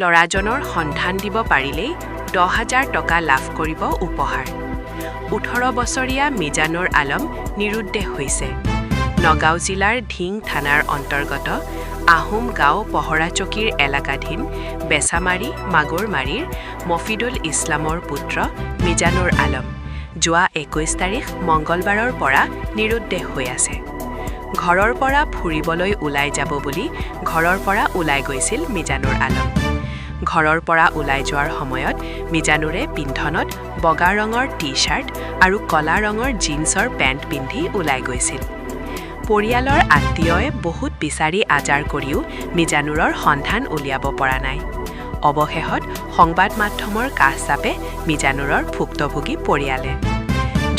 ল'ৰাজনৰ সন্ধান দিব পাৰিলেই 10,000 টকা লাভ কৰিব উপহাৰ 18 বছৰীয়া মিজানুৰ আলম নিৰুদ্দেশ হৈছে নগাঁও জিলাৰ ধিং থানাৰ অন্তৰ্গত আহোম গাঁও পহৰা চকীৰ এলেকাধীন বেচামাৰী মাগুৰমাৰীৰ মফিদুল ইছলামৰ পুত্ৰ মিজানুৰ আলম যোৱা 21 তাৰিখ মঙ্গলবাৰৰ পৰা নিৰুদ্দেশ হৈ আছে ঘৰৰ পৰা ফুৰিবলৈ ওলাই যাব বুলি ঘৰৰ পৰা ওলাই গৈছিল মিজানুৰ আলম ঘৰৰ পৰা ওলাই যোৱাৰ সময়ত মিজানুৰে পিন্ধনত বগা ৰঙৰ টি-শাৰ্ট আৰু কলা ৰঙৰ জিন্সৰ পেণ্ট পিন্ধি ওলাই গৈছিল পৰিয়ালৰ আত্মীয়ই বহুত বিচাৰি আজাৰ কৰিও মিজানুৰৰ সন্ধান উলিয়াব পৰা নাই অৱশেষত সংবাদ মাধ্যমৰ কাষ চাপে মিজানুৰৰ ভুক্তভোগী পৰিয়ালে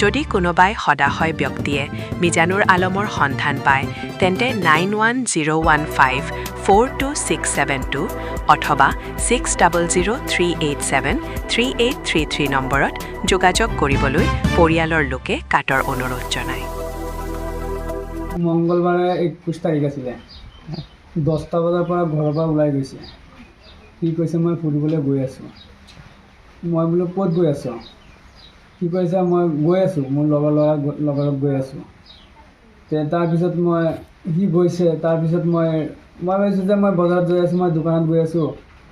যদি কোনোবাই সদাশয় ব্যক্তিয়ে মিজানুৰ আলমৰ সন্ধান পায় তেন্তে 9101542672 অথবা 6003873833 নম্বৰত যোগাযোগ কৰিবলৈ পৰিয়ালৰ লোকে কাটৰ অনুৰোধ জনায় মঙ্গলবাৰে 21 তাৰিখ আছিলে 10টা বজাৰ পৰা ঘৰৰ পৰা ওলাই গৈছে কি কৈছে মই ফুৰিবলৈ গৈ আছোঁ মই বোলো ক'ত গৈ আছোঁ কি কৈছে মই গৈ আছোঁ মোৰ লগত গৈ আছোঁ তাৰপিছত মই সি গৈছে তাৰপিছত মই ভাবিছোঁ যে মই বজাৰত গৈ আছোঁ মই দোকানত গৈ আছোঁ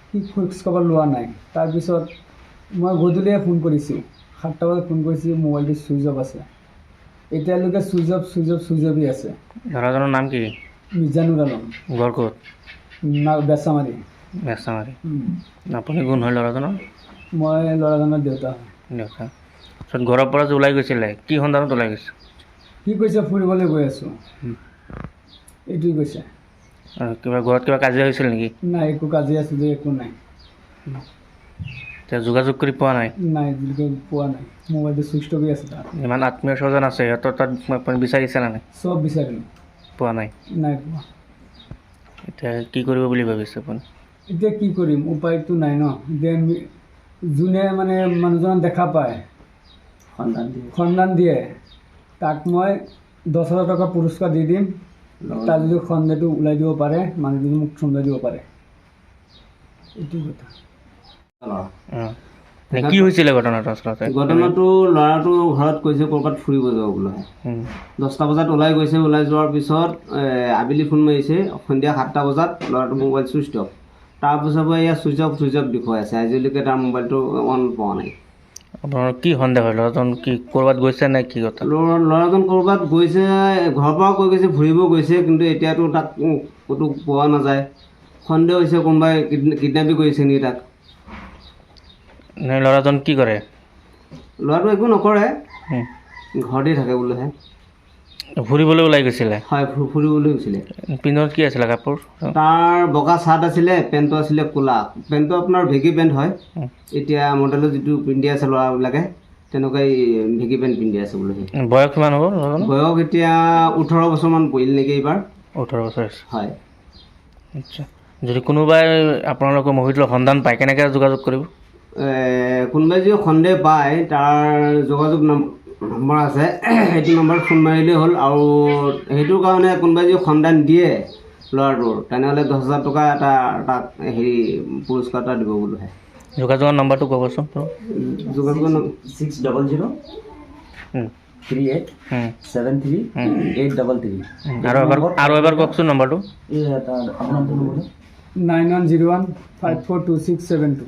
সি খোজ খবৰ লোৱা নাই তাৰপিছত মই গধূলিয়ে ফোন কৰিছোঁ 7টা বজাত ফোন কৰিছোঁ মোবাইলটো ছুইচ অফ আছে এতিয়ালৈকে ছুইচ অফেই আছে ল'ৰাজনৰ নাম কি মিজানুৰ আলম ঘৰ ক'ত বেচামাৰী আপুনি কোন হয় ল'ৰাজনৰ মই ল'ৰাজনৰ দেউতা তাৰপিছত ঘৰৰ পৰা যে ওলাই গৈছিলে কি সন্ধানত ওলাই গৈছে সি কৈছে ফুৰিবলৈ গৈ আছোঁ এইটোৱে কৈছে কিবা ঘৰত কিবা কাজিয়া হৈছিল নেকি নাই একো কাজিয়া আছিলে একো নাই এতিয়া যোগাযোগ কৰি পোৱা নাই পোৱা নাই মোবাইলটো ছুইচ অফেই আছে তাত ইমান আত্মীয় স্বজন আছে সিহঁতৰ তাত আপুনি বিচাৰিছে নে নাই চব বিচাৰিলোঁ পোৱা নাই পোৱা এতিয়া কি কৰিব বুলি ভাবিছে আপুনি এতিয়া কি কৰিম উপায়টো নাই ন এতিয়া যোনে মানে মানুহজনক দেখা পায় সন্ধান দিয়ে তাক মই 10,000 টকা পুৰস্কাৰ দি দিম তাৰ যদি সন্ধানটো ওলাই দিব পাৰে মানুহজনে মোক চম্জাই দিব পাৰে এইটো কথা কি হৈছিলে ঘটনাটো আচলতে ঘটনাটো ল'ৰাটো ঘৰত কৈছে ক'ৰবাত ফুৰিব যাব বোলে 10টা বজাত ওলাই গৈছে ওলাই যোৱাৰ পিছত আবেলি ফোন মাৰিছে সন্ধিয়া 7টা বজাত ল'ৰাটো মোবাইল ছুইচ অফ তাৰপিছৰ পৰা এয়া ছুইচ অফ দেখুৱাই আছে আজিলৈকে তাৰ মোবাইলটো অন পোৱা নাই আপোনাৰ কি সন্দেহ হয় ল'ৰাজন কি ক'ৰবাত গৈছে নে কি কথা ল'ৰাজন ক'ৰবাত গৈছে ঘৰৰ পৰা কৈ গৈছে ফুৰিব গৈছে কিন্তু এতিয়াতো তাক ক'তো পোৱা নাযায় সন্দেহ হৈছে কোনোবাই কিডনেপিং কৰিছে নেকি তাক ল'ৰাজন কি কৰে ল'ৰাটো একো নকৰে ঘৰতে থাকে বোলেহে ফুৰিবলৈ ওলাই গৈছিলে হয় ফুৰিবলৈ গৈছিলে পিন্ধত কি আছিলে কাপোৰ তাৰ বগা চাৰ্ট আছিলে পেণ্টটো আছিলে ক'লা পেণ্টটো আপোনাৰ ভেগী পেণ্ট হয় এতিয়া মডেলত যিটো পিন্ধি আছে ল'ৰাবিলাকে তেনেকুৱাই ভেগী পেণ্ট পিন্ধি আছে বোলে বয়স কিমান হ'ব বয়স এতিয়া 18 বছৰমান পৰিল নেকি এইবাৰ 18 বছৰ হৈছে হয় আচ্ছা যদি কোনোবাই আপোনালোকৰ মহিলাৰ সন্ধান পায় কেনেকৈ যোগাযোগ কৰিব কোনোবাই যদি সন্দেহ পায় তাৰ যোগাযোগ নম্বৰ আছে সেইটো নম্বৰত ফোন মাৰিলেই হ'ল আৰু সেইটোৰ কাৰণে কোনোবাই যদি সন্ধান দিয়ে ল'ৰাটোৰ তেনেহ'লে 10,000 টকা এটা তাক পুৰস্কাৰ এটা দিব বোলে যোগাযোগৰ নম্বৰটো ক'বচোন যোগাযোগৰ 6003873 আৰু এবাৰ কওকচোন নম্বৰটো 9101542672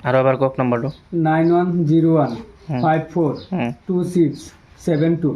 আৰু এবাৰ কওক নম্বৰটো 9101542672